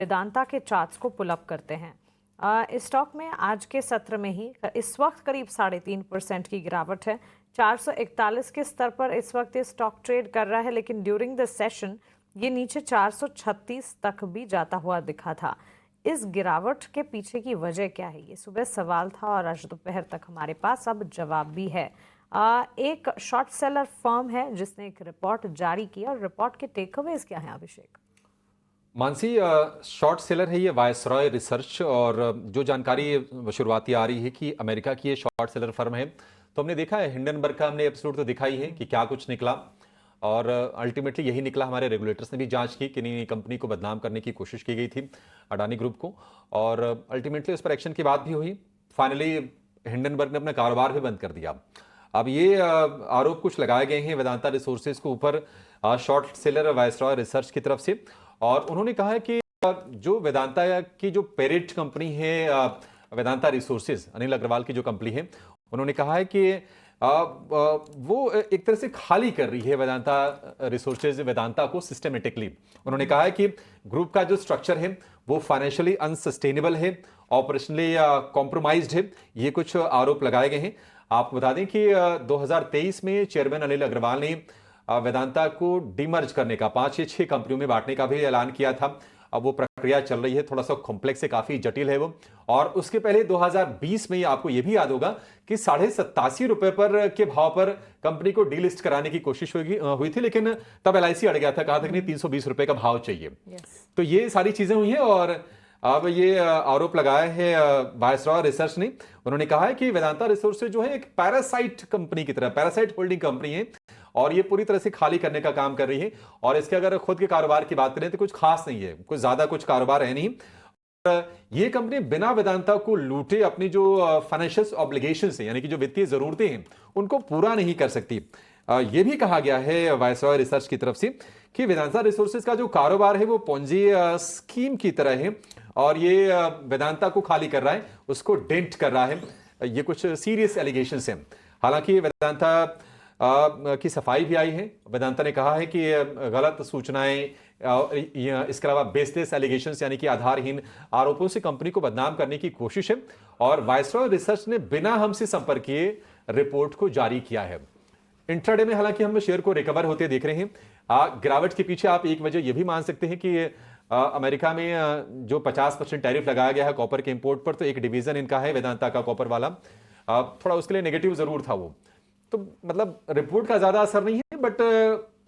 वेदांता के चार्ट्स को pull up करते हैं। इस स्टॉक में आज के सत्र में ही इस वक्त करीब 3.5% की गिरावट है। 441 के स्तर पर इस वक्त ये स्टॉक ट्रेड कर रहा है, लेकिन ड्यूरिंग द सेशन ये नीचे 436 तक भी जाता हुआ दिखा था। इस गिरावट के पीछे की वजह क्या है, ये सुबह सवाल था और आज दोपहर तक हमारे पास अब जवाब भी है। एक शॉर्ट सेलर फर्म है जिसने एक रिपोर्ट जारी की और रिपोर्ट के टेकअवेज क्या हैं, अभिषेक? मानसी, शॉर्ट सेलर है ये वायसरॉय रिसर्च। और जो जानकारी शुरुआती आ रही है कि अमेरिका की ये शॉर्ट सेलर फर्म है, तो हमने देखा है हिंडनबर्ग का हमने एपिसोड तो दिखाई है कि क्या कुछ निकला, और अल्टीमेटली यही निकला। हमारे रेगुलेटर्स ने भी जांच की कि नहीं, कंपनी को बदनाम करने की कोशिश की गई थी, अडानी ग्रुप को, और अल्टीमेटली उस पर एक्शन की बात भी हुई। फाइनली हिंडनबर्ग ने अपना कारोबार भी बंद कर दिया। अब ये आरोप कुछ लगाए गए हैं वेदांता रिसोर्सेज के ऊपर, शॉर्ट सेलर वायसरॉय रिसर्च की तरफ से। और उन्होंने कहा है कि जो वेदांता की जो पेरेंट कंपनी है वेदांता रिसोर्सेज, अनिल अग्रवाल की जो कंपनी है, उन्होंने कहा है कि वो एक तरह से खाली कर रही है वेदांता रिसोर्सेज वेदांता को सिस्टमेटिकली। उन्होंने कहा है कि ग्रुप का जो स्ट्रक्चर है वो फाइनेंशियली अनसस्टेनेबल है, ऑपरेशनली कॉम्प्रोमाइज्ड है। ये कुछ आरोप लगाए गए हैं। आपको बता दें कि 2023 में चेयरमैन अनिल अग्रवाल ने वेदांता को डीमर्ज करने का, 5 या 6 कंपनियों में बांटने का भी ऐलान किया था। अब वो प्रक्रिया चल रही है, थोड़ा सा कॉम्प्लेक्स है, काफी जटिल है वो। और उसके पहले 2020 में आपको ये भी याद होगा कि 87.5 रुपए पर के भाव पर कंपनी को डीलिस्ट कराने की कोशिश हुई थी, लेकिन तब एलआईसी अड़ गया था, कहा था कि नहीं 320 रुपए का भाव चाहिए। तो ये सारी चीजें हुई हैं, और अब ये आरोप लगाया है वायसरॉय रिसर्च ने। उन्होंने कहा है कि वेदांता रिसोर्सेज जो है एक पैरासाइट कंपनी की तरह, पैरासाइट होल्डिंग कंपनी है, और ये पूरी तरह से खाली करने का काम कर रही है। और इसके अगर खुद के कारोबार की बात करें तो कुछ खास नहीं है, कुछ ज्यादा कुछ कारोबार है नहीं। ये कंपनी बिना वेदांता को लूटे अपनी जो फाइनेंशियल ऑब्लिगेशंस है, यानी कि जो वित्तीय जरूरतें हैं, उनको पूरा नहीं कर सकती। यह भी कहा गया है वायसरॉय रिसर्च की तरफ से कि वेदांता रिसोर्सेज का जो कारोबार है वो पोंजी स्कीम की तरह है, और ये वेदांता को खाली कर रहा है, उसको डेंट कर रहा है। ये कुछ सीरियस एलिगेशंस हैं। हालांकि वेदांता की सफाई भी आई है। वेदांता ने कहा है कि गलत सूचनाएं, इसके अलावा बेसलेस एलिगेशंस यानी कि आधारहीन आरोपों से कंपनी को बदनाम करने की कोशिश है, और वायसरॉय रिसर्च ने बिना हमसे संपर्क किए रिपोर्ट को जारी किया है। इंट्राडे में हालांकि हम शेयर को रिकवर होते देख रहे हैं। गिरावट के पीछे आप एक वजह यह भी मान सकते हैं कि अमेरिका में जो 50% टैरिफ लगाया गया है कॉपर के इंपोर्ट पर, तो एक डिवीजन इनका है वेदांता का कॉपर वाला, थोड़ा उसके लिए नेगेटिव जरूर था वो। तो मतलब रिपोर्ट का ज्यादा असर नहीं है, बट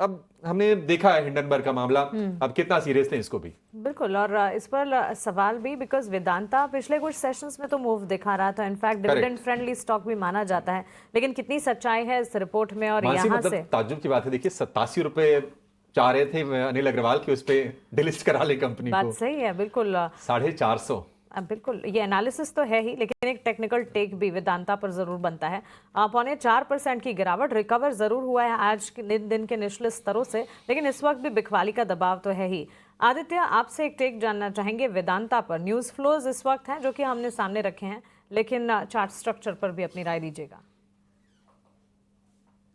अब हमने देखा है हिंडनबर्ग का मामला, अब कितना सीरियस है इसको भी। बिल्कुल, और इस पर सवाल भी, बिकॉज वेदांता पिछले कुछ सेशंस में तो मूव दिखा रहा था, इनफैक्ट डिविडेंड फ्रेंडली स्टॉक भी माना जाता है, लेकिन कितनी सच्चाई है इस रिपोर्ट में? और यहाँ मतलब से ताज्जुब की बात है, देखिए 87 रुपए चाह रहे थे अनिल अग्रवाल की उस पर डिलिस्ट करा ले कंपनी को। बात सही है, बिल्कुल 450। बिल्कुल, ये एनालिसिस तो है ही, लेकिन एक टेक्निकल टेक भी वेदांता पर जरूर बनता है। 4.25% की गिरावट, रिकवर जरूर हुआ है आज के दिन के निचले स्तरों से, लेकिन इस वक्त भी बिकवाली का दबाव तो है ही। आदित्य, आपसे एक टेक जानना चाहेंगे वेदांता पर। न्यूज फ्लोज इस वक्त हैं जो कि हमने सामने रखे हैं, लेकिन चार्ट स्ट्रक्चर पर भी अपनी राय दीजिएगा।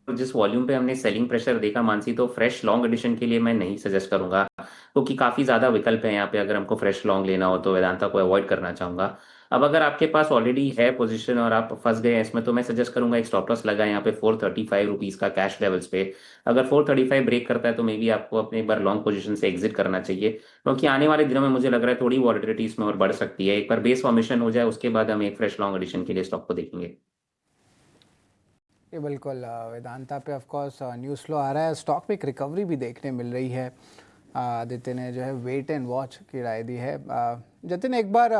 जिस वॉल्यूम पे हमने सेलिंग प्रेशर देखा मानसी, तो फ्रेश लॉन्ग एडिशन के लिए मैं नहीं सजेस्ट करूंगा, क्योंकि काफ़ी ज़्यादा विकल्प है यहाँ पे। अगर हमको फ्रेश लॉन्ग लेना हो तो वेदांता को अवॉइड करना चाहूंगा। अब अगर आपके पास ऑलरेडी है पोजीशन और आप फंस गए हैं इसमें, तो मैं सजेस्ट करूंगा एक स्टॉप लॉस लगाएं यहाँ पे 435 रुपीज़ का कैश लेवल्स पे। अगर 435 ब्रेक करता है तो मे बी आपको अपने एक बार लॉन्ग पोजीशन से एग्जिट करना चाहिए, क्योंकि आने वाले दिनों में मुझे लग रहा है थोड़ी वॉलिटिलिटी इसमें और बढ़ सकती है। एक बार बेस फॉर्मेशन हो जाए उसके बाद हम एक फ्रेश लॉन्ग एडिशन के लिए स्टॉक को देखेंगे। ये बिल्कुल वेदांता पे ऑफ कोर्स न्यूज़ फ्लो आ रहा है, स्टॉक में एक रिकवरी भी देखने मिल रही है। आदित्य ने जो है वेट एंड वॉच की राय दी है। जतिन, एक बार